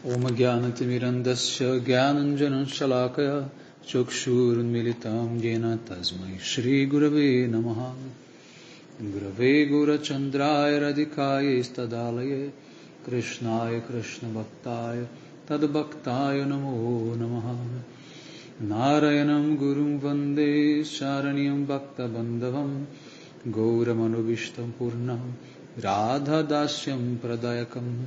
Om Jnanatimirandasya Jnananjanan Shalakaya Chakshurunmilitam Jena Tasmai Shri Gurave Namaha. Gurave Gurachandraya Radhikaya Istadalaye Krishnaya Krishna Bhaktaya Tadbhaktaya Namo Namaha. Narayanam Gurum Vande Sharaniyam Bhakta Bandhavam Gauramanubhishtam Purnam Radha Dasyam Pradayakam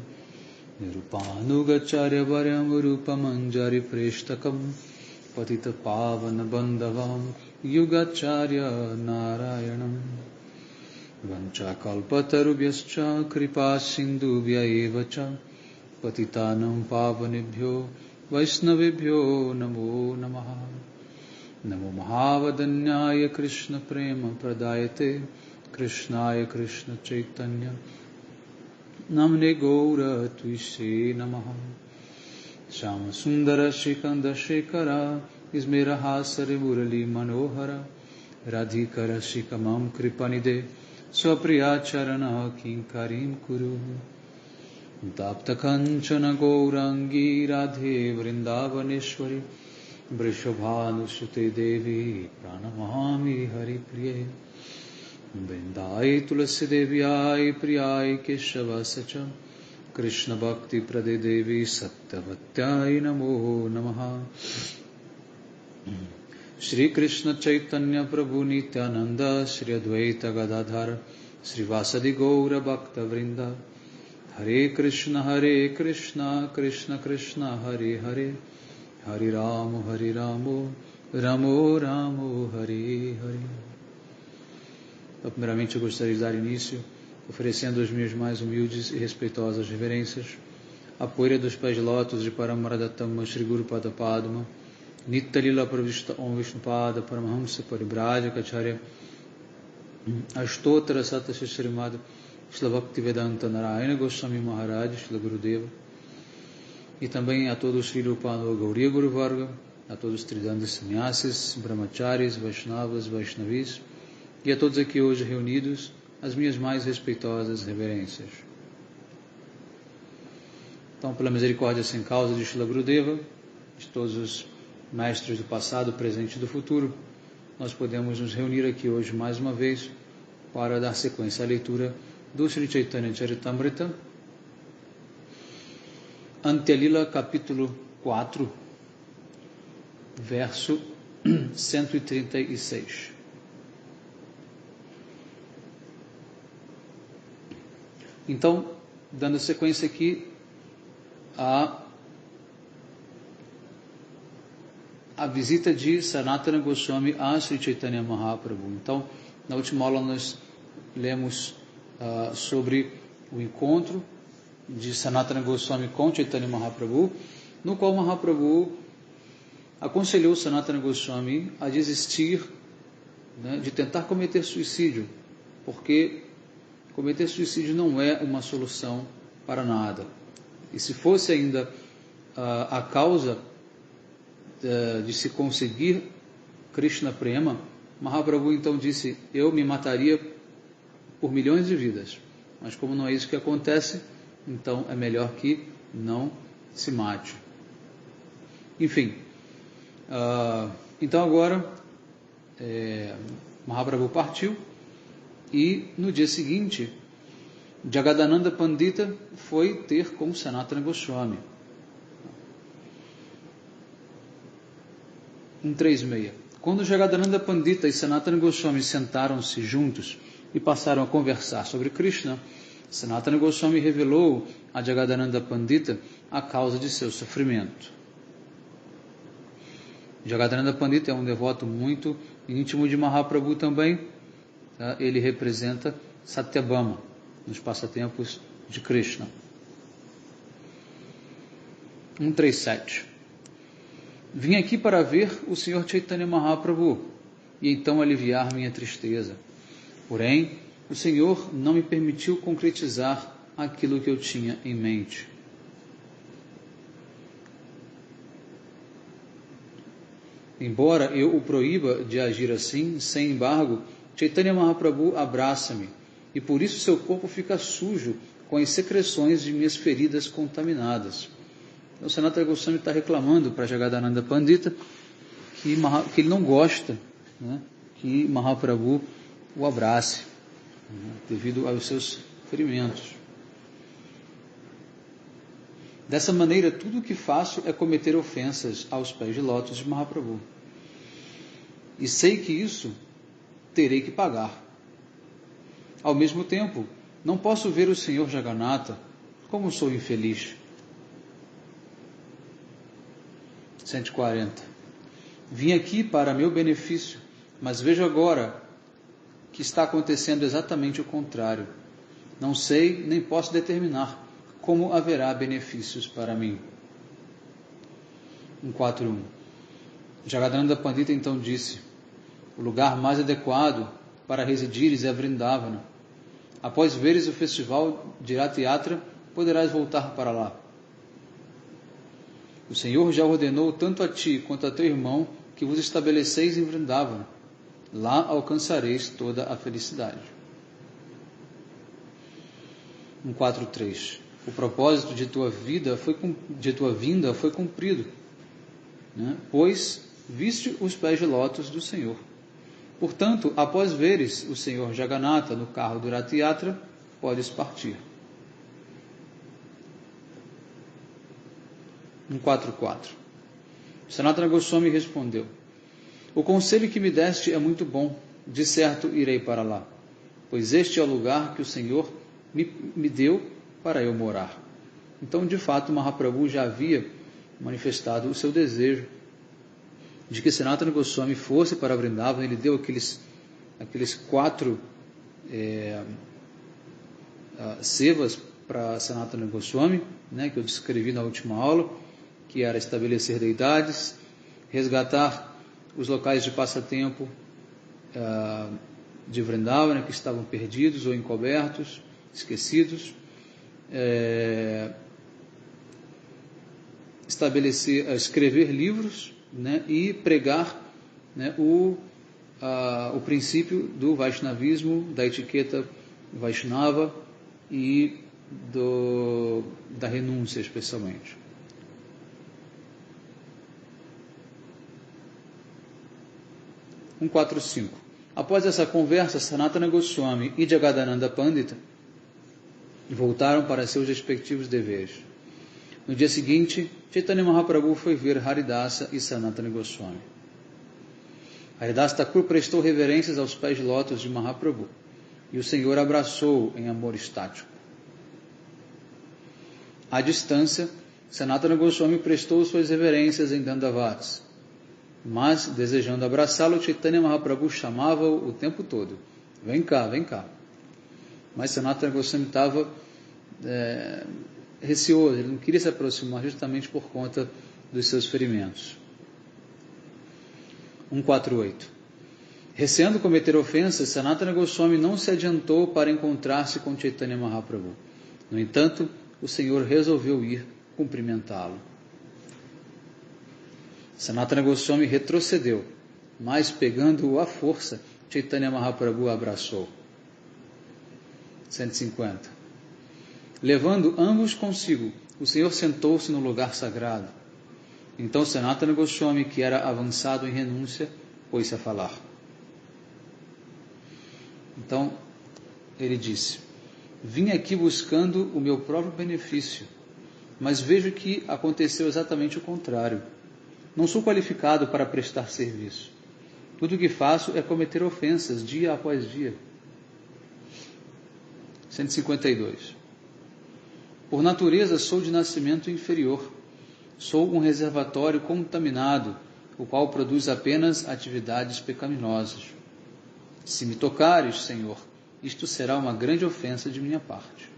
Nirupānugacārya Varyam Rupamanjari Preshtakam Patita Pavana Bandhavam Yugacārya Narayanam Vanchakalpatarubhyascha Kripasindubhya evacha Patitanam Pavanebhyo Vaisnavebhyo Namo Namaha. Namo Mahavadanyaya Krishna Prema Pradayate Krishnaya Krishna Chaitanya Namne Gaura Tuise Namaha. Shama Sundara Shikanda Shekara Ismerahasare Murali Manohara Radhikara Shikamam Kripanide Swapriyacharana Kinkarim Kuru Dapta Kanchana Gaurangi Radhe Vrindavaneshwari Vrishabhanusute Devi Pranamahami Hari Priye Vrindai Tulasi Devyai Priyai Keshava Sacha Krishna Bhakti Prade Devi Satyavatyai Namo Namaha. Shri Krishna Chaitanya Prabhu Nityananda Shri Advaita Gadadhara Shri Vasadi Gaura Bhakta Vrinda Hare Krishna Krishna Krishna Hare Hare Hare Ramo Ramo Ramo Hare Hare. Então, primeiramente eu gostaria de dar início oferecendo as minhas mais humildes e respeitosas reverências à poeira dos pés de lótus de Paramaradattama Shri Guru Pada Padma Nitya Lila Pravishta Om Vishnupada Paramahamsa Paribhajacharya Ashtottara Satasya Srimad Shila Bhaktivedanta Narayana Goswami Maharaj Shila Gurudeva, e também a todos os Sri Rupano Gauriya Guru Varga, a todos os Tridandas Sannyasis, Brahmacharis, Vaishnavas, Vaishnavis, e a todos aqui hoje reunidos, as minhas mais respeitosas reverências. Então, pela misericórdia sem causa de Shila Gurudeva, de todos os mestres do passado, presente e do futuro, nós podemos nos reunir aqui hoje mais uma vez para dar sequência à leitura do Sri Chaitanya Charitamrita, Antya-lila, capítulo 4, verso 136. Então, dando sequência aqui a visita de Sanatana Goswami a Sri Chaitanya Mahaprabhu. Então, na última aula nós lemos sobre o encontro de Sanatana Goswami com Chaitanya Mahaprabhu, no qual Mahaprabhu aconselhou Sanatana Goswami a desistir, de tentar cometer suicídio, porque cometer suicídio não é uma solução para nada. E se fosse ainda a causa de se conseguir Krishna Prema, Mahaprabhu então disse: eu me mataria por milhões de vidas, mas como não é isso que acontece, então é melhor que não se mate. Enfim, então agora Mahaprabhu partiu, e no dia seguinte Jagadananda Pandita foi ter com Sanatana Goswami. 136. Quando Jagadananda Pandita e Sanatana Goswami sentaram-se juntos e passaram a conversar sobre Krishna, Sanatana Goswami revelou a Jagadananda Pandita a causa de seu sofrimento. Jagadananda Pandita é um devoto muito íntimo de Mahaprabhu também. Ele representa Satyabhama nos passatempos de Krishna. 137. Vim aqui para ver o Sr. Chaitanya Mahaprabhu e então aliviar minha tristeza. Porém, o Senhor não me permitiu concretizar aquilo que eu tinha em mente. Embora eu o proíba de agir assim, sem embargo, Chaitanya Mahaprabhu abraça-me, e por isso seu corpo fica sujo com as secreções de minhas feridas contaminadas. Então, Sanatana Goswami está reclamando para Jagadananda Pandita que ele não gosta, né, que Mahaprabhu o abrace, né, devido aos seus ferimentos. Dessa maneira, tudo o que faço é cometer ofensas aos pés de lótus de Mahaprabhu. E sei que isso terei que pagar. Ao mesmo tempo, não posso ver o Senhor Jagannatha como sou infeliz. 140. Vim aqui para meu benefício, mas vejo agora que está acontecendo exatamente o contrário. Não sei, nem posso determinar como haverá benefícios para mim. 141. Jagadananda Pandita então disse: o lugar mais adequado para residires é Vrindavana. Após veres o festival de Rath Yatra, poderás voltar para lá. O Senhor já ordenou tanto a ti quanto a teu irmão que vos estabeleceis em Vrindavana. Lá alcançareis toda a felicidade. 143. O propósito de tua vinda foi cumprido, né? Pois viste os pés de lótus do Senhor. Portanto, após veres o Senhor Jagannatha no carro do Rath Yatra, podes partir. 144. Sanatana Goswami respondeu: o conselho que me deste é muito bom, de certo irei para lá, pois este é o lugar que o Senhor me deu para eu morar. Então, de fato, Mahaprabhu já havia manifestado o seu desejo de que Sanatana Goswami fosse para Vrindavan. Ele deu aqueles 4 sevas para Sanatana Goswami, né, que eu descrevi na última aula, que era estabelecer deidades, resgatar os locais de passatempo de Vrindavan, que estavam perdidos ou encobertos, esquecidos, escrever livros, né, e pregar, né, o princípio do Vaishnavismo, da etiqueta Vaishnava e da renúncia, especialmente. (145). Após essa conversa, Sanatana Goswami e Jagadananda Pandita voltaram para seus respectivos deveres. No dia seguinte, Chaitanya Mahaprabhu foi ver Haridasa e Sanatana Goswami. Haridasa Thakur prestou reverências aos pés de lótus de Mahaprabhu, e o Senhor abraçou-o em amor estático. À distância, Sanatana Goswami prestou suas reverências em Dandavats, mas, desejando abraçá-lo, Chaitanya Mahaprabhu chamava-o o tempo todo: vem cá, vem cá. Mas Sanatana Goswami estava receoso, ele não queria se aproximar justamente por conta dos seus ferimentos. 148. Receando cometer ofensas, Sanatana Goswami não se adiantou para encontrar-se com Chaitanya Mahaprabhu. No entanto, o Senhor resolveu ir cumprimentá-lo. Sanatana Goswami retrocedeu, mas, pegando-o à força, Chaitanya Mahaprabhu o abraçou. 150. Levando ambos consigo, o Senhor sentou-se no lugar sagrado. Então Sanatana Goswami, que era avançado em renúncia, pôs-se a falar. Então, ele disse: vim aqui buscando o meu próprio benefício, mas vejo que aconteceu exatamente o contrário. Não sou qualificado para prestar serviço. Tudo o que faço é cometer ofensas dia após dia. 152. Por natureza sou de nascimento inferior. Sou um reservatório contaminado, o qual produz apenas atividades pecaminosas. Se me tocares, Senhor, isto será uma grande ofensa de minha parte.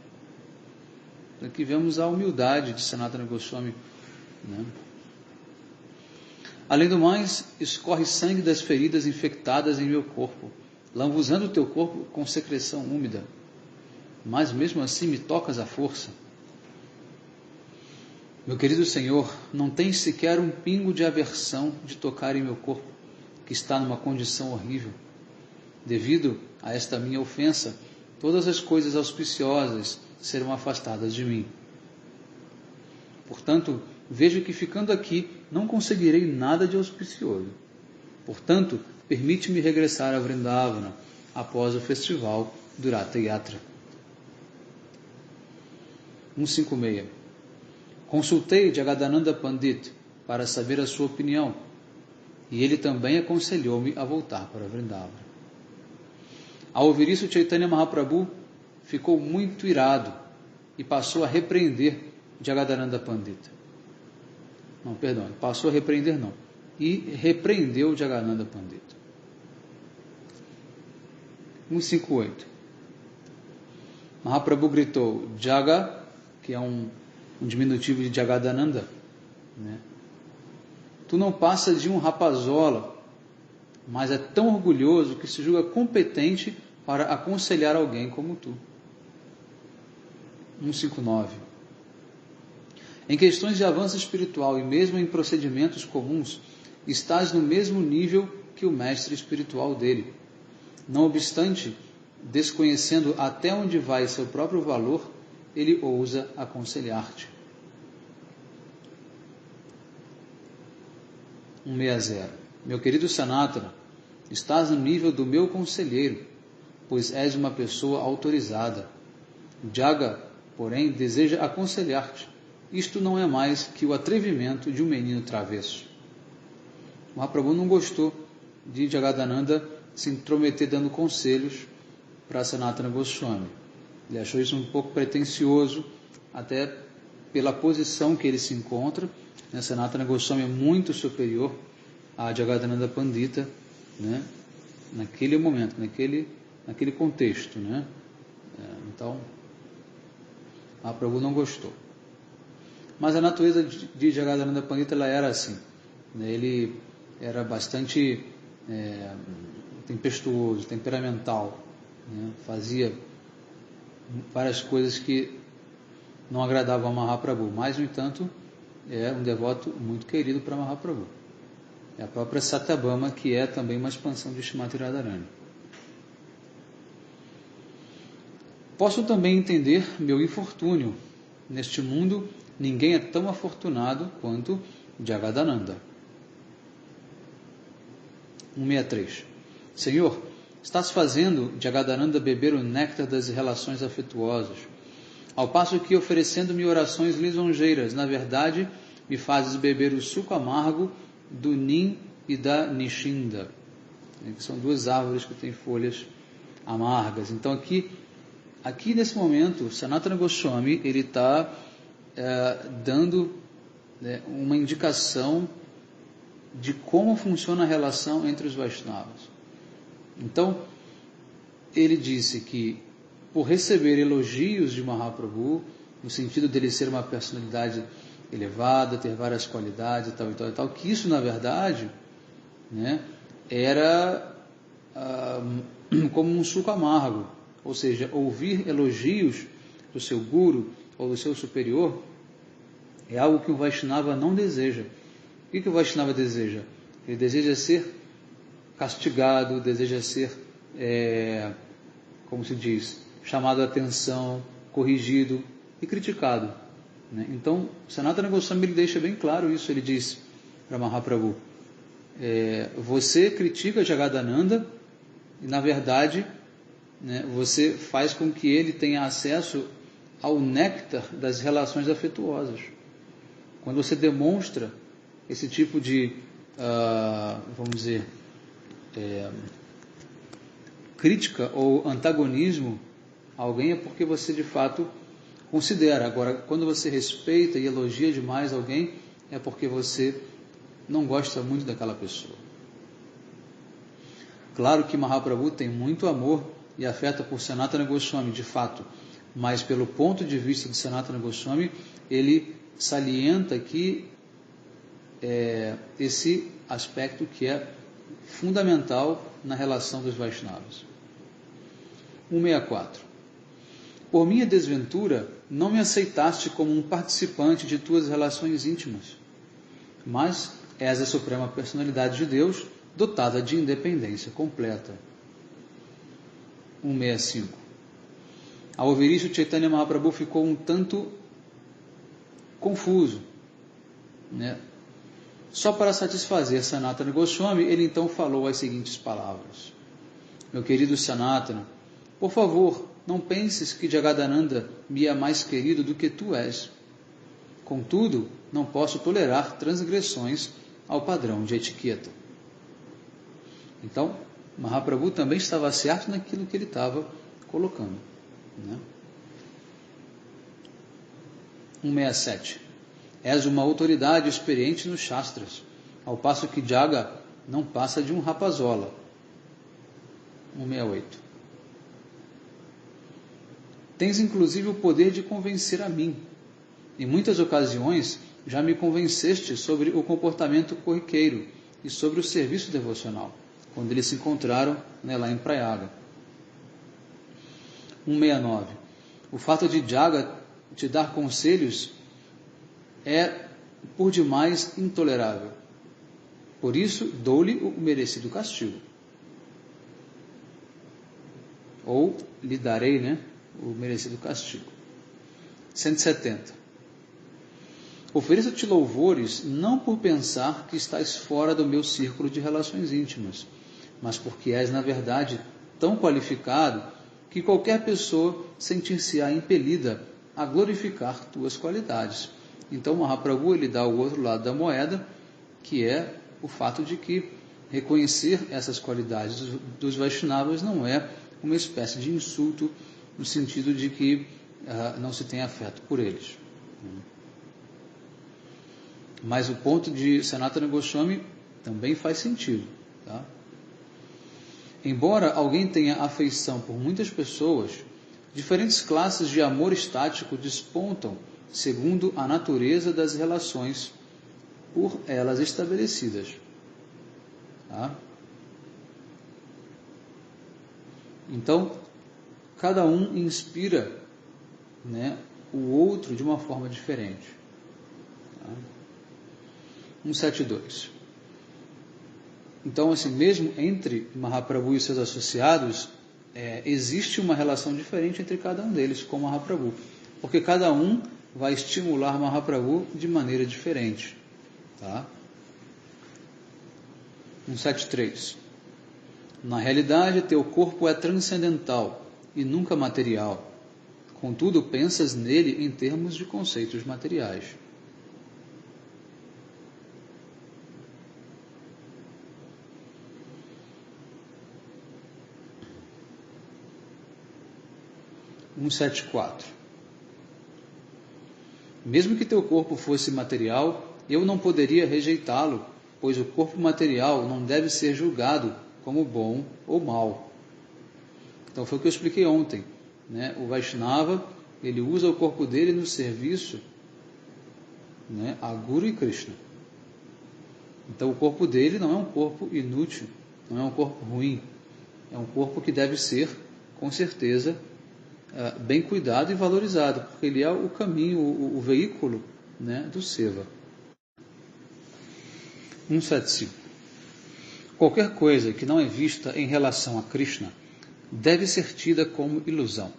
Aqui vemos a humildade de Sanatana Goswami, né? Além do mais, escorre sangue das feridas infectadas em meu corpo, lambuzando o teu corpo com secreção úmida. Mas mesmo assim me tocas à força. Meu querido Senhor, não tens sequer um pingo de aversão de tocar em meu corpo, que está numa condição horrível. Devido a esta minha ofensa, todas as coisas auspiciosas serão afastadas de mim. Portanto, vejo que ficando aqui não conseguirei nada de auspicioso. Portanto, permite-me regressar a Vrindavana após o festival do Ratha Yatra. 156. Consultei Jagadananda Pandit para saber a sua opinião, e ele também aconselhou-me a voltar para Vrindavana. Ao ouvir isso, Chaitanya Mahaprabhu ficou muito irado e passou a repreender Jagadananda Pandita. Passou a repreender não. E repreendeu Jagadananda Pandita. 158. Mahaprabhu gritou, Jaga, que é um diminutivo de Jagadananda, né? Tu não passa de um rapazola, mas é tão orgulhoso que se julga competente para aconselhar alguém como tu. 159. Em questões de avanço espiritual e mesmo em procedimentos comuns, estás no mesmo nível que o mestre espiritual dele. Não obstante, desconhecendo até onde vai seu próprio valor, ele ousa aconselhar-te. 160. Meu querido Sanatana, estás no nível do meu conselheiro, pois és uma pessoa autorizada. Jaga, porém, deseja aconselhar-te. Isto não é mais que o atrevimento de um menino travesso. Mahaprabhu não gostou de Jagadananda se intrometer dando conselhos para Sanatana Goswami. Ele achou isso um pouco pretensioso, até pela posição que ele se encontra. Sanatana Goswami é muito superior a Jagadananda Pandita, né? Naquele momento, naquele contexto, né? Então, Mahaprabhu não gostou. Mas a natureza de Jagadananda Pandita ela era assim, né? Ele era bastante tempestuoso, temperamental, né? Fazia várias coisas que não agradavam a Mahaprabhu, mas, no entanto, é um devoto muito querido para Mahaprabhu. É a própria Satyabhama, que é também uma expansão de Srimati Radharani. Posso também entender meu infortúnio. Neste mundo, ninguém é tão afortunado quanto Jagadananda. 163. Senhor, estás fazendo Jagadananda beber o néctar das relações afetuosas, ao passo que, oferecendo-me orações lisonjeiras, na verdade, me fazes beber o suco amargo do Nim e da Nishinda, que são duas árvores que têm folhas amargas. Então, aqui nesse momento, Sanatana Goswami ele está dando uma indicação de como funciona a relação entre os Vaishnavas. Então, ele disse que, por receber elogios de Mahaprabhu, no sentido dele ser uma personalidade elevada, ter várias qualidades e tal, que isso, na verdade, né, era como um suco amargo, ou seja, ouvir elogios do seu guru ou do seu superior é algo que o Vaishnava não deseja. O que o Vaishnava deseja? Ele deseja ser castigado, deseja ser, como se diz, chamado a atenção, corrigido e criticado, né? Então, Sanatana Goswami ele deixa bem claro isso. Ele diz para Mahaprabhu, você critica Jagadananda e, na verdade, né, você faz com que ele tenha acesso ao néctar das relações afetuosas. Quando você demonstra esse tipo de, vamos dizer, crítica ou antagonismo a alguém, é porque você de fato considera. Agora, quando você respeita e elogia demais alguém, é porque você não gosta muito daquela pessoa. Claro que Mahaprabhu tem muito amor e afeto por Sanatana Goswami, de fato, mas pelo ponto de vista de Sanatana Goswami, ele salienta aqui esse aspecto que é fundamental na relação dos Vaishnavas. 164. Por minha desventura, não me aceitaste como um participante de tuas relações íntimas, mas és a suprema personalidade de Deus, dotada de independência completa. 165. Ao ouvir isso, Chaitanya Mahaprabhu ficou um tanto confuso né? Só para satisfazer Sanatana Goswami, ele então falou as seguintes palavras: meu querido Sanatana, por favor, não penses que Jagadananda me é mais querido do que tu és. Contudo, não posso tolerar transgressões ao padrão de etiqueta. Então, Mahaprabhu também estava certo naquilo que ele estava colocando, né? 167. És uma autoridade experiente nos Shastras, ao passo que Jaga não passa de um rapazola. 168. Tens inclusive o poder de convencer a mim. Em muitas ocasiões já me convenceste sobre o comportamento corriqueiro e sobre o serviço devocional, quando eles se encontraram, né, lá em Prayaga. 169. O fato de Jaga te dar conselhos é por demais intolerável. Por isso, dou-lhe o merecido castigo. Ou lhe darei, né, o merecido castigo. 170. Ofereço-te louvores não por pensar que estás fora do meu círculo de relações íntimas, mas porque és, na verdade, tão qualificado que qualquer pessoa sentir-se-á impelida a glorificar tuas qualidades. Então, Mahaprabhu ele dá o outro lado da moeda, que é o fato de que reconhecer essas qualidades dos Vaishnavas não é uma espécie de insulto, no sentido de que não se tem afeto por eles. Mas o ponto de Sanatana Goswami também faz sentido, tá? Embora alguém tenha afeição por muitas pessoas, diferentes classes de amor estático despontam segundo a natureza das relações por elas estabelecidas. Tá? Então, cada um inspira, né, o outro de uma forma diferente. Tá? 172. Então, assim, mesmo entre Mahaprabhu e seus associados, existe uma relação diferente entre cada um deles com Mahaprabhu, porque cada um vai estimular Mahaprabhu de maneira diferente. Tá? 173. Na realidade, teu corpo é transcendental e nunca material. Contudo, pensas nele em termos de conceitos materiais. (174) Mesmo que teu corpo fosse material, eu não poderia rejeitá-lo, pois o corpo material não deve ser julgado como bom ou mal. Então foi o que eu expliquei ontem, né? O Vaishnava, ele usa o corpo dele no serviço, né, a Guru e Krishna. Então o corpo dele não é um corpo inútil, não é um corpo ruim, é um corpo que deve ser, com certeza, bem cuidado e valorizado, porque ele é o caminho, o veículo, né, do Seva. 175. Qualquer coisa que não é vista em relação a Krishna deve ser tida como ilusão.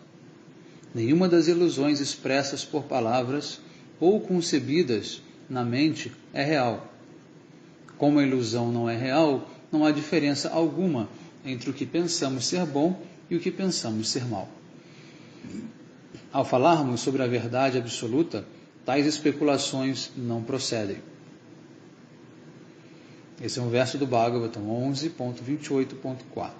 Nenhuma das ilusões expressas por palavras ou concebidas na mente é real. Como a ilusão não é real, não há diferença alguma entre o que pensamos ser bom e o que pensamos ser mal. Ao falarmos sobre a verdade absoluta, tais especulações não procedem. Esse é um verso do Bhagavatam 11.28.4.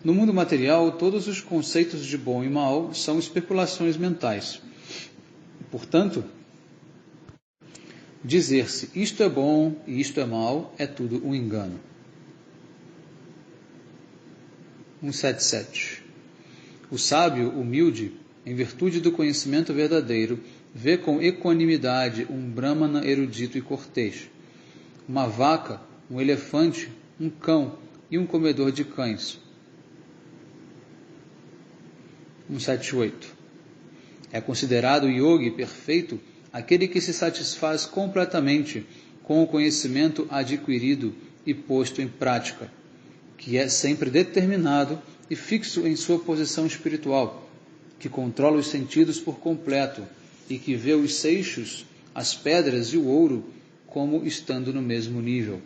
No mundo material, todos os conceitos de bom e mal são especulações mentais. Portanto, dizer-se isto é bom e isto é mal é tudo um engano. 177. O sábio humilde, em virtude do conhecimento verdadeiro, vê com equanimidade um brahmana erudito e cortês, uma vaca, um elefante, um cão e um comedor de cães. 178. É considerado yogi perfeito aquele que se satisfaz completamente com o conhecimento adquirido e posto em prática, que é sempre determinado e fixo em sua posição espiritual, que controla os sentidos por completo e que vê os seixos, as pedras e o ouro como estando no mesmo nível.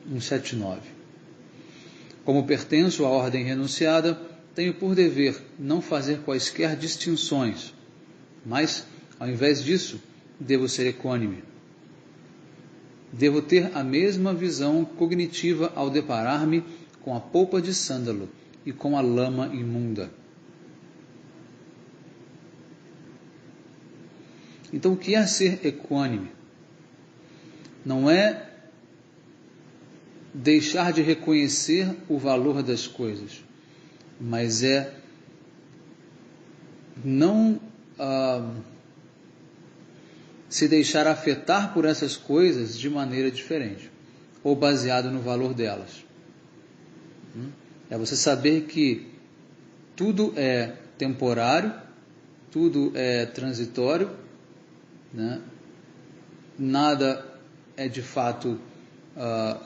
179. Como pertenço à ordem renunciada, tenho por dever não fazer quaisquer distinções, mas, ao invés disso, devo ser equânime. Devo ter a mesma visão cognitiva ao deparar-me com a polpa de sândalo e com a lama imunda. Então, o que é ser equânime? Não é deixar de reconhecer o valor das coisas, mas é não se deixar afetar por essas coisas de maneira diferente, ou baseado no valor delas. É você saber que tudo é temporário, tudo é transitório, né? Nada é de fato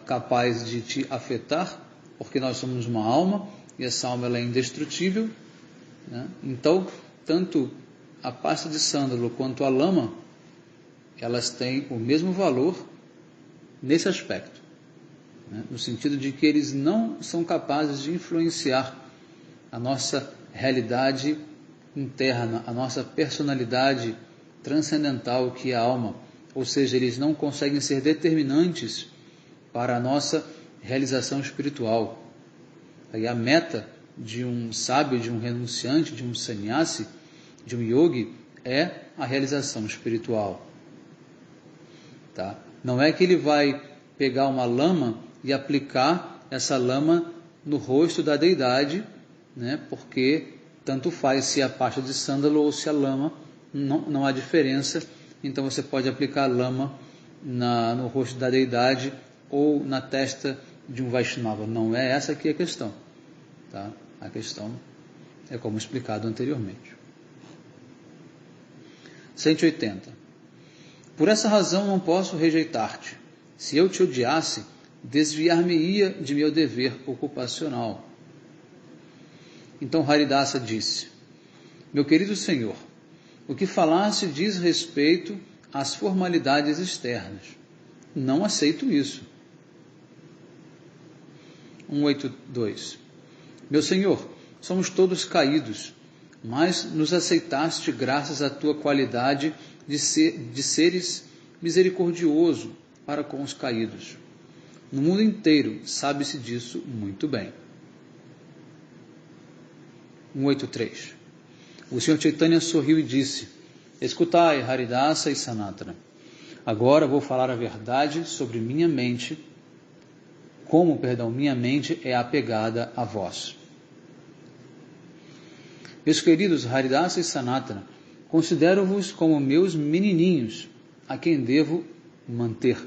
capaz de te afetar, porque nós somos uma alma, e essa alma ela é indestrutível, né? Então, tanto a pasta de sândalo quanto a lama, elas têm o mesmo valor nesse aspecto, né? No sentido de que eles não são capazes de influenciar a nossa realidade interna, a nossa personalidade transcendental que é a alma, ou seja, eles não conseguem ser determinantes para a nossa realização espiritual. Aí a meta de um sábio, de um renunciante, de um sannyasi, de um yogi, é a realização espiritual. Tá? Não é que ele vai pegar uma lama e aplicar essa lama no rosto da deidade, né? Porque tanto faz se a pasta de sândalo ou se a lama, não há diferença. Então você pode aplicar a lama no rosto da deidade ou na testa de um Vaishnava. Não é essa aqui a questão. Tá? A questão é como explicado anteriormente. 180. Por essa razão não posso rejeitar-te. Se eu te odiasse, desviar-me-ia de meu dever ocupacional. Então Haridasa disse: meu querido Senhor, o que falaste diz respeito às formalidades externas. Não aceito isso. 182. Meu Senhor, somos todos caídos, mas nos aceitaste graças à tua qualidade de seres misericordioso para com os caídos. No mundo inteiro sabe-se disso muito bem. 183. O Sr. Chaitanya sorriu e disse: escutai, Haridasa e Sanatana. Agora vou falar a verdade sobre minha mente, minha mente é apegada a vós. Meus queridos Haridasa e Sanatana, considero-vos como meus menininhos, a quem devo manter.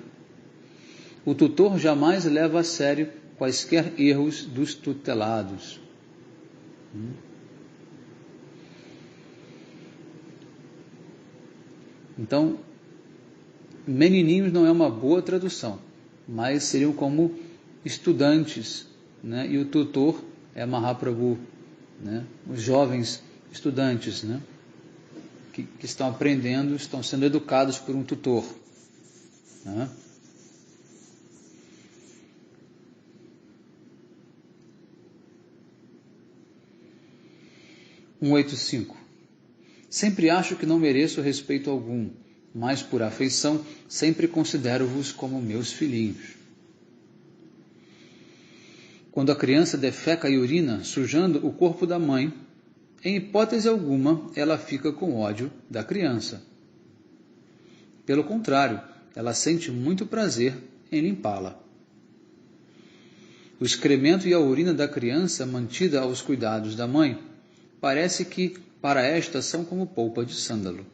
O tutor jamais leva a sério quaisquer erros dos tutelados. Então, menininhos não é uma boa tradução, mas seriam como estudantes, né? E o tutor é Mahaprabhu, né? Os jovens estudantes, né? Que estão aprendendo, estão sendo educados por um tutor, né? (185) 185. Sempre acho que não mereço respeito algum, mas por afeição sempre considero-vos como meus filhinhos. Quando a criança defeca e urina, sujando o corpo da mãe, em hipótese alguma ela fica com ódio da criança. Pelo contrário, ela sente muito prazer em limpá-la. O excremento e a urina da criança mantida aos cuidados da mãe, parece que para esta são como polpa de sândalo.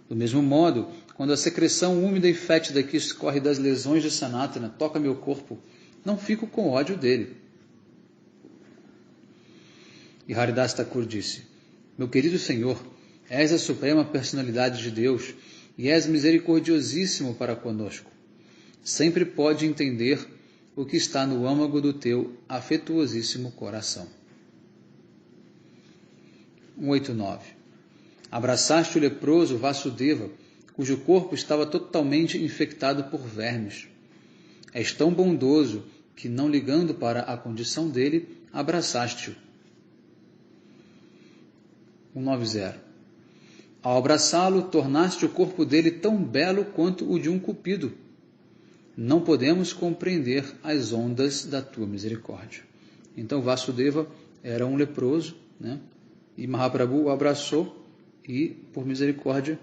Do mesmo modo, quando a secreção úmida e fétida que escorre das lesões de Sanatana toca meu corpo, não fico com ódio dele. E Haridasa Thakur disse: meu querido Senhor, és a suprema personalidade de Deus e és misericordiosíssimo para conosco. Sempre pode entender o que está no âmago do teu afetuosíssimo coração. 189. Abraçaste o leproso Vasudeva, cujo corpo estava totalmente infectado por vermes. És tão bondoso que, não ligando para a condição dele, abraçaste-o. 190. Ao abraçá-lo, tornaste o corpo dele tão belo quanto o de um cupido. Não podemos compreender as ondas da tua misericórdia. Então Vasudeva era um leproso, né? E Mahaprabhu o abraçou e, por misericórdia,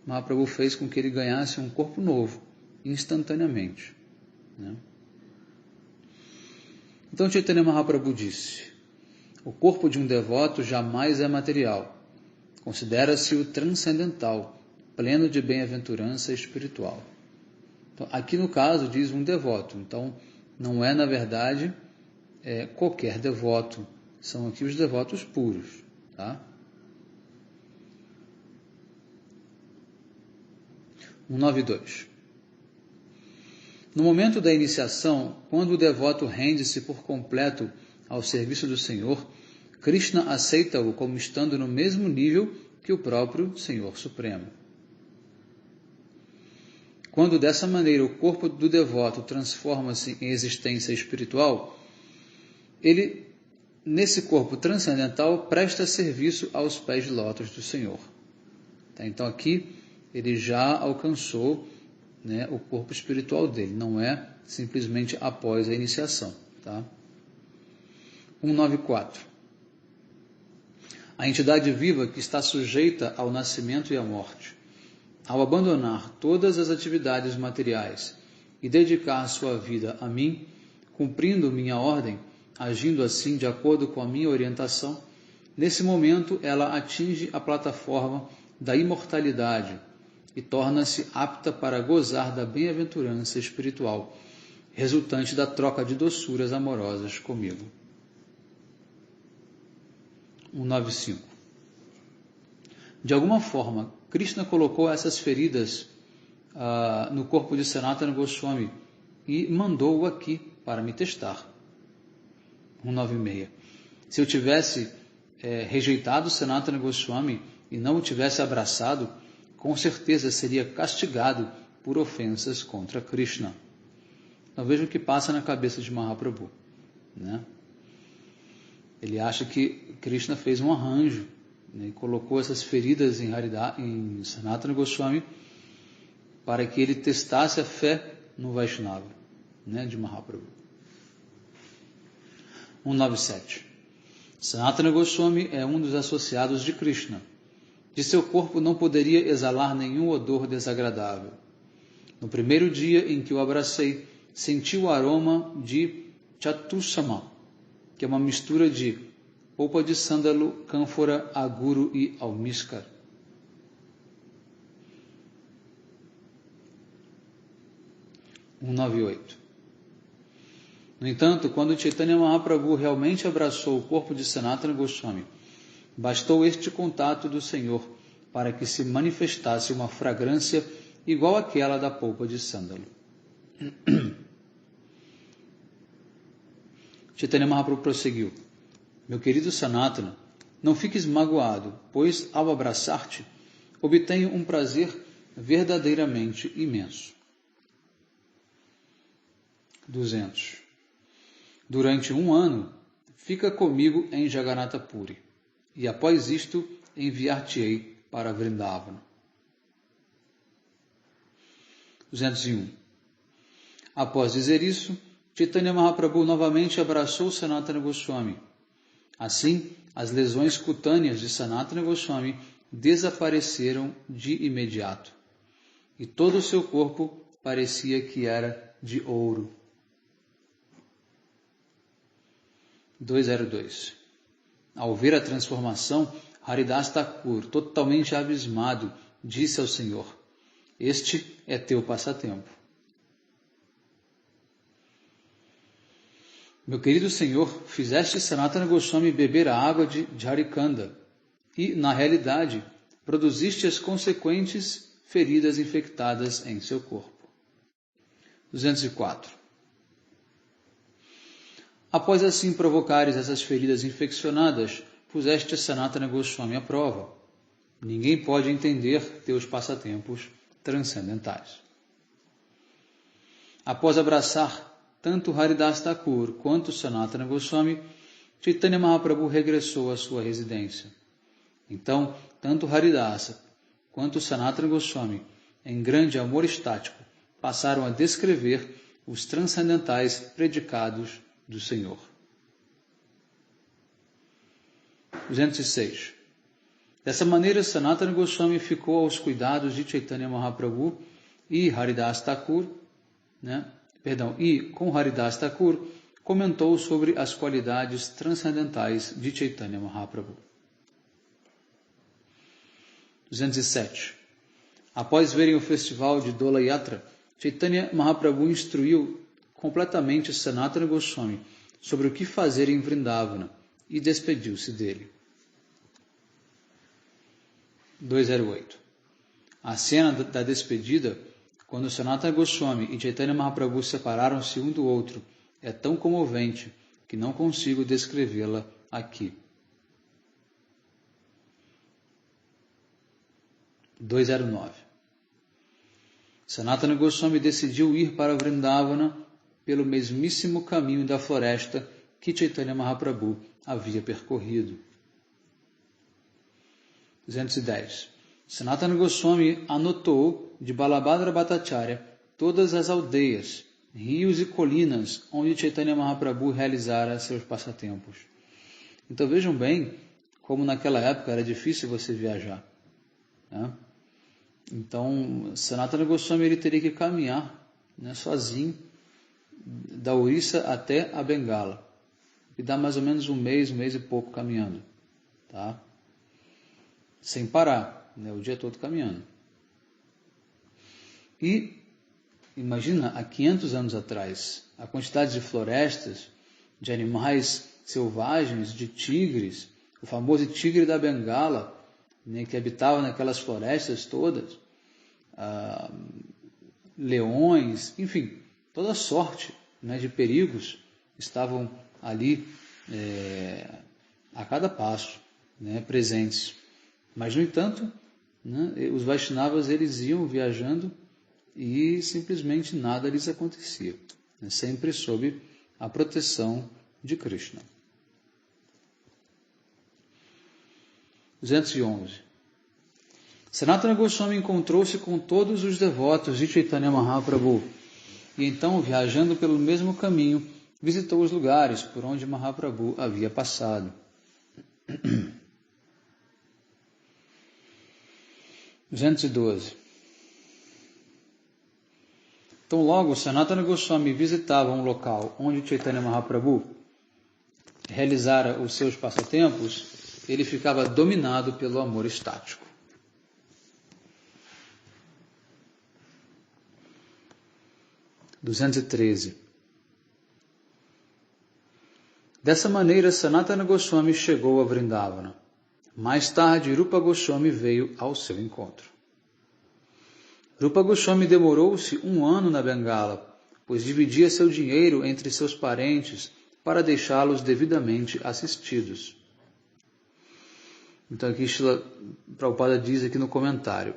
Mahaprabhu fez com que ele ganhasse um corpo novo, instantaneamente, né? Então Chaitanya Mahaprabhu disse: o corpo de um devoto jamais é material. Considera-se o transcendental, pleno de bem-aventurança espiritual. Então, aqui no caso diz um devoto. Então não é, na verdade, qualquer devoto. São aqui os devotos puros, tá? 192. No momento da iniciação, quando o devoto rende-se por completo ao serviço do Senhor, Krishna aceita-o como estando no mesmo nível que o próprio Senhor Supremo. Quando dessa maneira o corpo do devoto transforma-se em existência espiritual, ele, nesse corpo transcendental, presta serviço aos pés de lótus do Senhor. Tá? Então aqui ele já alcançou, né, o corpo espiritual dele, não é simplesmente após a iniciação. Tá? 194. A entidade viva que está sujeita ao nascimento e à morte, ao abandonar todas as atividades materiais e dedicar sua vida a mim, cumprindo minha ordem, agindo assim de acordo com a minha orientação, nesse momento ela atinge a plataforma da imortalidade e torna-se apta para gozar da bem-aventurança espiritual, resultante da troca de doçuras amorosas comigo. 195. De alguma forma, Krishna colocou essas feridas no corpo de Sanatana Goswami e mandou-o aqui para me testar. 196. Se eu tivesse rejeitado Sanatana Goswami e não o tivesse abraçado, com certeza seria castigado por ofensas contra Krishna. Então veja o que passa na cabeça de Mahaprabhu, né? Ele acha que Krishna fez um arranjo, né, e colocou essas feridas em Sanatana Goswami para que ele testasse a fé no Vaishnava, né, de Mahaprabhu. 197. Sanatana Goswami é um dos associados de Krishna. De seu corpo não poderia exalar nenhum odor desagradável. No primeiro dia em que o abracei, senti o aroma de Chatusama, que é uma mistura de polpa de sândalo, cânfora, aguro e almíscar. No entanto, quando Chaitanya Mahaprabhu realmente abraçou o corpo de Sanatana Goswami, bastou este contato do Senhor para que se manifestasse uma fragrância igual àquela da polpa de sândalo. Chaitanya Mahaprabhu prosseguiu: meu querido Sanatana, não fiques magoado, pois ao abraçar-te, obtenho um prazer verdadeiramente imenso. 200. Durante 1 ano, fica comigo em Jagannatha Puri, e após isto enviar-te-ei para Vrindavana. 201. Após dizer isso, Chaitanya Mahaprabhu novamente abraçou Sanatana Goswami. Assim, as lesões cutâneas de Sanatana Goswami desapareceram de imediato, e todo o seu corpo parecia que era de ouro. 202. Ao ver a transformação, Haridas Thakur, totalmente abismado, disse ao Senhor: este é teu passatempo. Meu querido Senhor, fizeste Sanatana Goswami beber a água de Jharikanda e, na realidade, produziste as consequentes feridas infectadas em seu corpo. 204. Após assim provocares essas feridas infeccionadas, puseste Sanatana Goswami à prova. Ninguém pode entender teus passatempos transcendentais. Após abraçar tanto Haridas Thakur quanto Sanatana Goswami, Chaitanya Mahaprabhu regressou à sua residência. Então, tanto Haridasa quanto Sanatana Goswami, em grande amor estático, passaram a descrever os transcendentais predicados do Senhor. 206. Dessa maneira, Sanatana Goswami ficou aos cuidados de Chaitanya Mahaprabhu e Haridas Thakur, e com Haridas Thakur comentou sobre as qualidades transcendentais de Chaitanya Mahaprabhu. 207. Após verem o festival de Dola Yatra, Chaitanya Mahaprabhu instruiu completamente Sanatana Goswami sobre o que fazer em Vrindavana e despediu-se dele. 208. A cena da despedida, quando Sanatana Goswami e Chaitanya Mahaprabhu separaram-se um do outro, é tão comovente que não consigo descrevê-la aqui. 209. Sanatana Goswami decidiu ir para Vrindavana pelo mesmíssimo caminho da floresta que Chaitanya Mahaprabhu havia percorrido. 210. Sanatana Goswami anotou de Balabhadra Bhattacharya todas as aldeias, rios e colinas onde Chaitanya Mahaprabhu realizara seus passatempos. Então vejam bem como naquela época era difícil você viajar, né? Então Sanatana Goswami ele teria que caminhar, sozinho da Orissa até a Bengala, e dá mais ou menos um mês e pouco caminhando, tá? Sem parar, o dia todo caminhando. E imagina, há 500 anos atrás, a quantidade de florestas, de animais selvagens, de tigres, o famoso tigre da Bengala, que habitava naquelas florestas todas, leões, enfim, toda sorte de perigos estavam ali a cada passo, presentes. Mas, no entanto, os Vaishnavas eles iam viajando e simplesmente nada lhes acontecia, sempre sob a proteção de Krishna. 211. Sanatana Goswami encontrou-se com todos os devotos de Chaitanya Mahaprabhu e então, viajando pelo mesmo caminho, visitou os lugares por onde Mahaprabhu havia passado. 212. Então, logo, Sanatana Goswami visitava um local onde Chaitanya Mahaprabhu realizara os seus passatempos, ele ficava dominado pelo amor estático. 213. Dessa maneira, Sanatana Goswami chegou a Vrindavana. Mais tarde, Rupa Goswami veio ao seu encontro. Rupa Goswami demorou-se 1 ano na Bengala, pois dividia seu dinheiro entre seus parentes para deixá-los devidamente assistidos. Então aqui Srila Prabhupada diz aqui no comentário: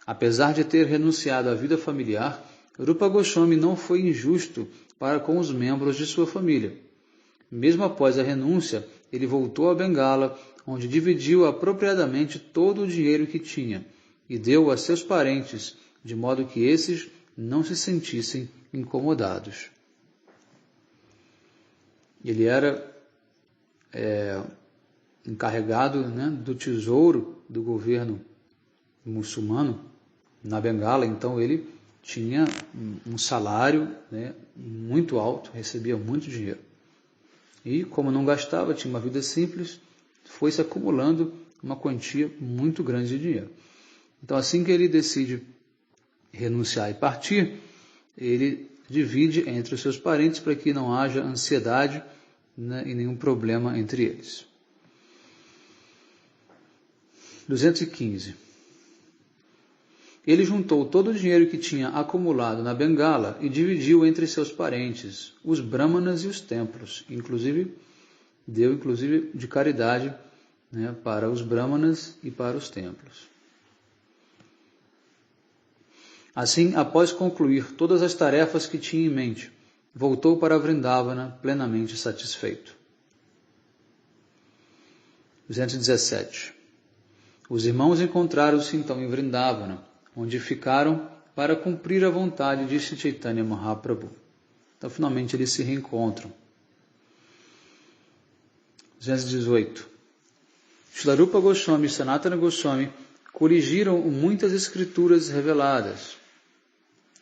apesar de ter renunciado à vida familiar, Rupa Goswami não foi injusto para com os membros de sua família. Mesmo após a renúncia, ele voltou a Bengala, onde dividiu apropriadamente todo o dinheiro que tinha e deu a seus parentes, de modo que esses não se sentissem incomodados. Ele era encarregado do tesouro do governo muçulmano na Bengala, então ele tinha um salário muito alto, recebia muito dinheiro. E como não gastava, tinha uma vida simples, foi se acumulando uma quantia muito grande de dinheiro. Então, assim que ele decide renunciar e partir, ele divide entre os seus parentes para que não haja ansiedade e nenhum problema entre eles. 215. Ele juntou todo o dinheiro que tinha acumulado na Bengala e dividiu entre seus parentes, os brahmanas e os templos. Deu de caridade né, para os brahmanas e para os templos. Assim, após concluir todas as tarefas que tinha em mente, voltou para Vrindavana plenamente satisfeito. 217. Os irmãos encontraram-se então em Vrindavana, onde ficaram para cumprir a vontade de Sri Chaitanya Mahaprabhu. Então, finalmente, eles se reencontram. 218. Srila Rupa Goswami e Sanatana Goswami corrigiram muitas escrituras reveladas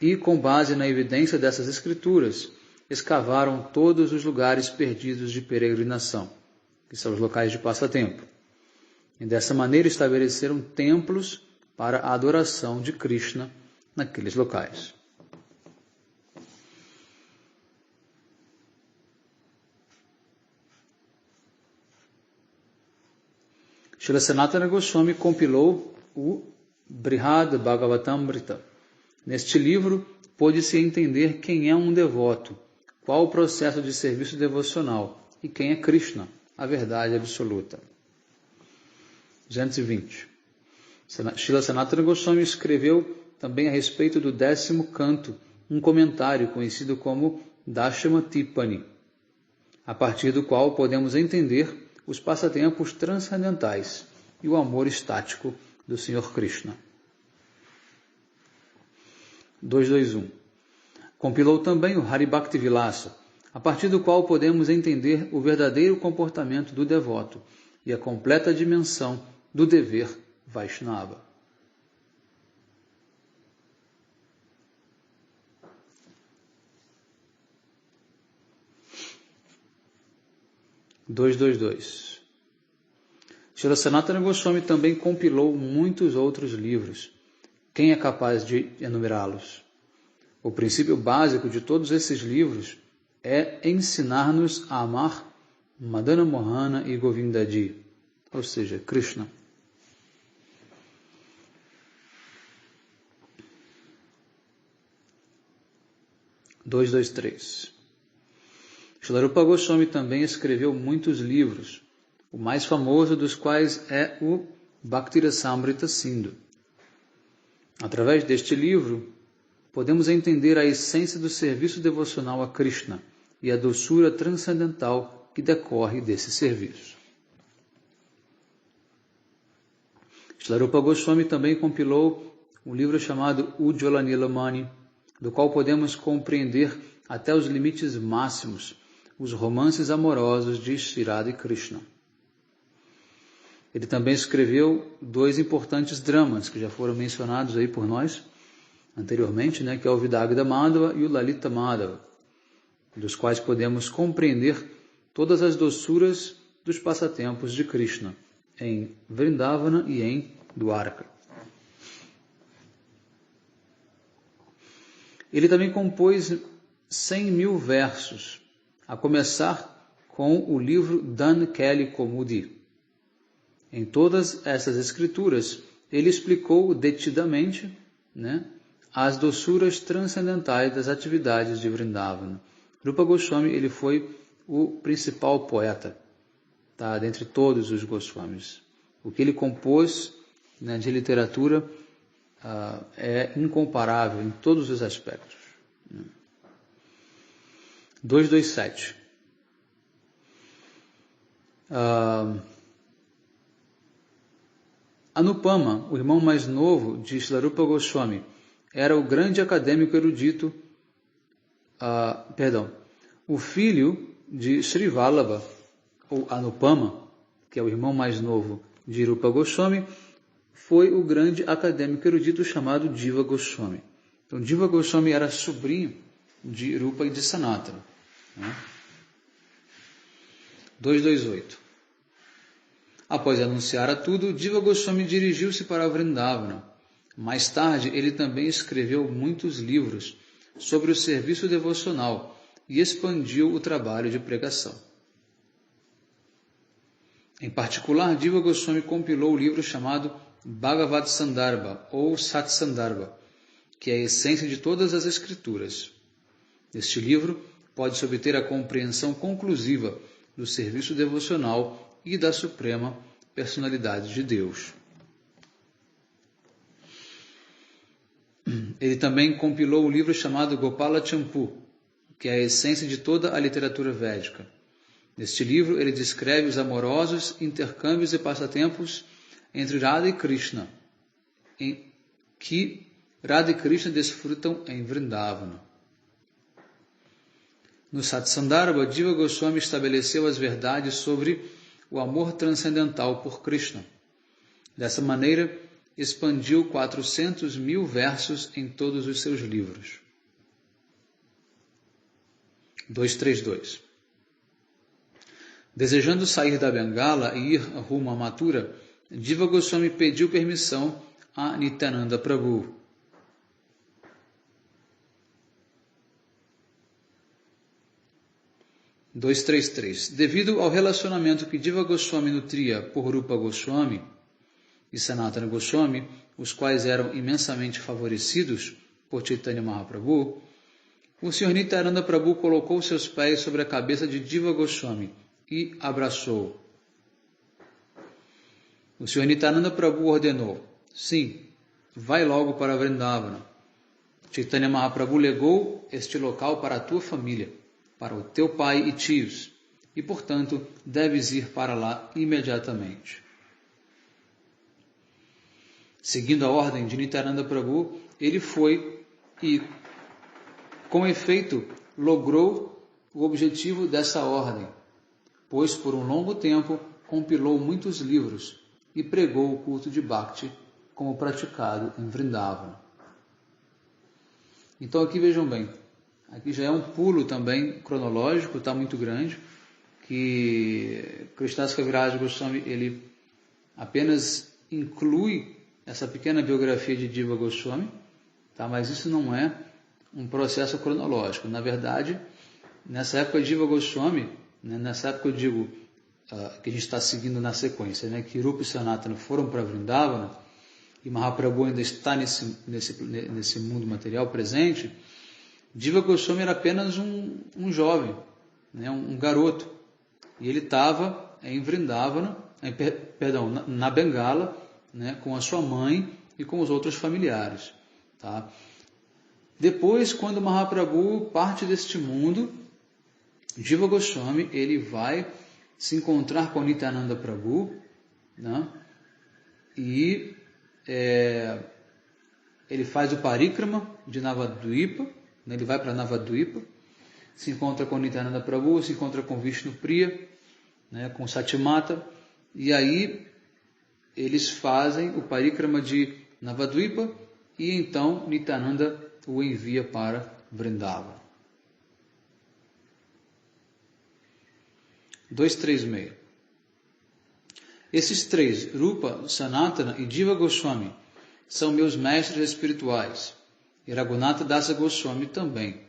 e, com base na evidência dessas escrituras, escavaram todos os lugares perdidos de peregrinação, que são os locais de passatempo. E dessa maneira estabeleceram templos para a adoração de Krishna naqueles locais. Srila Sanatana Goswami compilou o Brihad Bhagavatamrita. Neste livro, pôde-se entender quem é um devoto, qual o processo de serviço devocional e quem é Krishna, a verdade absoluta. 220. Srila Sanatana Goswami escreveu também a respeito do 10º canto, um comentário conhecido como Dashama Tipani, a partir do qual podemos entender os passatempos transcendentais e o amor estático do Sr. Krishna. 221. Compilou também o Haribhakti Vilasa, a partir do qual podemos entender o verdadeiro comportamento do devoto e a completa dimensão do dever Vaishnava. Srila Sanatana Goswami também compilou muitos outros livros. Quem é capaz de enumerá-los? O princípio básico de todos esses livros é ensinar-nos a amar Madana Mohana e Govindaji, ou seja, Krishna. Srila Rupa Goswami também escreveu muitos livros, o mais famoso dos quais é o Bhaktirasamrita Sindhu. Através deste livro, podemos entender a essência do serviço devocional a Krishna e a doçura transcendental que decorre desse serviço. Srila Rupa Goswami também compilou um livro chamado Ujjvala Nilamani, do qual podemos compreender até os limites máximos os romances amorosos de Shri Radha e Krishna. Ele também escreveu 2 importantes dramas que já foram mencionados aí por nós anteriormente, né, que é o Vidagda Madhava e o Lalita Madhava, dos quais podemos compreender todas as doçuras dos passatempos de Krishna em Vrindavana e em Dwarka. Ele também compôs 100.000 versos, a começar com o livro Dan Kelly Komudi. Em todas essas escrituras, ele explicou detidamente, né, as doçuras transcendentais das atividades de Vrindavana. Rupa Goswami ele foi o principal poeta, tá, dentre todos os Goswamis. O que ele compôs, né, de literatura é incomparável em todos os aspectos. 227. Anupama, o irmão mais novo de Srila Rupa Goswami, era o grande acadêmico erudito, o filho de Sri Vallabha, ou Anupama, que é o irmão mais novo de Rupa Goswami, foi o grande acadêmico erudito chamado Jiva Goswami. Então, Jiva Goswami era sobrinho de Rupa e de Sanatana. 228. Após anunciar a tudo, Jiva Goswami dirigiu-se para Vrindavana. Mais tarde, ele também escreveu muitos livros sobre o serviço devocional e expandiu o trabalho de pregação. Em particular, Jiva Goswami compilou o livro chamado Bhagavad Sandarbha, ou Sat Sandarbha, que é a essência de todas as escrituras. Neste livro, pode-se obter a compreensão conclusiva do serviço devocional e da suprema personalidades de Deus. Ele também compilou um livro chamado Gopala Champu, que é a essência de toda a literatura védica. Neste livro, ele descreve os amorosos intercâmbios e passatempos entre Radha e Krishna, em que Radha e Krishna desfrutam em Vrindavana. No Satsandarbha, Jiva Goswami estabeleceu as verdades sobre o amor transcendental por Krishna. Dessa maneira, expandiu 400.000 versos em todos os seus livros. 232. Desejando sair da Bengala e ir rumo a Mathura, Jiva Goswami pediu permissão a Nityananda Prabhu. Devido ao relacionamento que Jiva Goswami nutria por Rupa Goswami e Sanatana Goswami, os quais eram imensamente favorecidos por Chaitanya Mahaprabhu, o Sr. Nityananda Prabhu colocou seus pés sobre a cabeça de Jiva Goswami e abraçou-o. O Sr. Nityananda Prabhu ordenou: sim, vai logo para Vrindavana. Chaitanya Mahaprabhu legou este local para a tua família, para o teu pai e tios, e, portanto, deves ir para lá imediatamente. Seguindo a ordem de Nityananda Prabhu, ele foi e, com efeito, logrou o objetivo dessa ordem, pois por um longo tempo compilou muitos livros e pregou o culto de Bhakti como praticado em Vrindavana. Então aqui vejam bem, aqui já é um pulo também cronológico, está muito grande, que Krishnadasa Kaviraj Goswami ele apenas inclui essa pequena biografia de Jiva Goswami, tá? Mas isso não é um processo cronológico. Na verdade, nessa época de Jiva Goswami, né, nessa época eu digo que a gente está seguindo na sequência, né, que Rupa e Sanatana foram para Vrindavana e Mahaprabhu ainda está nesse mundo material presente, Jiva Goswami era apenas um jovem, né, um garoto, e ele estava em Vrindavana, na Bengala, né, com a sua mãe e com os outros familiares. Tá? Depois, quando Mahaprabhu parte deste mundo, Jiva Goswami ele vai se encontrar com Nityananda Prabhu, né, e ele faz o parikrama de Navadvipa, né, ele vai para Navadvipa, se encontra com Nityananda Prabhu, se encontra com Vishnu Priya, né, com Satyamata, e aí eles fazem o parikrama de Navadvipa e então Nityananda o envia para Vrindavana. 236. Esses três, Rupa, Sanatana e Jiva Goswami, são meus mestres espirituais, e Raghunatha Dasa Goswami também.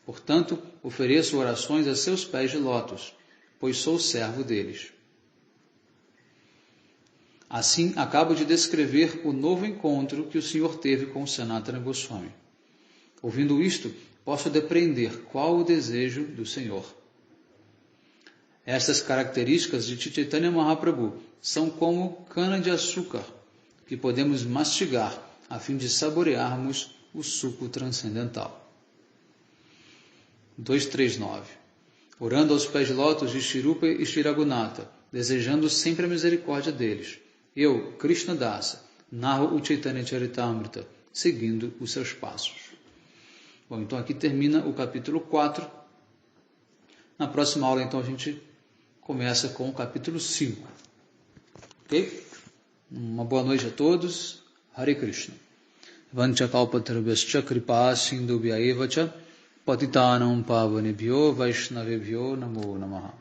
Portanto, ofereço orações a seus pés de lótus, pois sou servo deles. Assim, acabo de descrever o novo encontro que o Senhor teve com Sanatana Goswami. Ouvindo isto, posso depreender qual o desejo do Senhor. Estas características de Chaitanya Mahaprabhu são como cana-de-açúcar, que podemos mastigar a fim de saborearmos o suco transcendental. 239. Orando aos pés de lótus de Shri Rupa e Shri Raghunatha, desejando sempre a misericórdia deles, eu, Krishna Dasa, narro o Chaitanya Charitamrita, seguindo os seus passos. Bom, então aqui termina o capítulo 4. Na próxima aula, então, a gente começa com o capítulo 5. Ok? Uma boa noite a todos. Hare Krishna. Vanchakalpatarvascha kripa sindhubhya evacha patitanam pavanebhyo vaishnavebhyo namo namaha.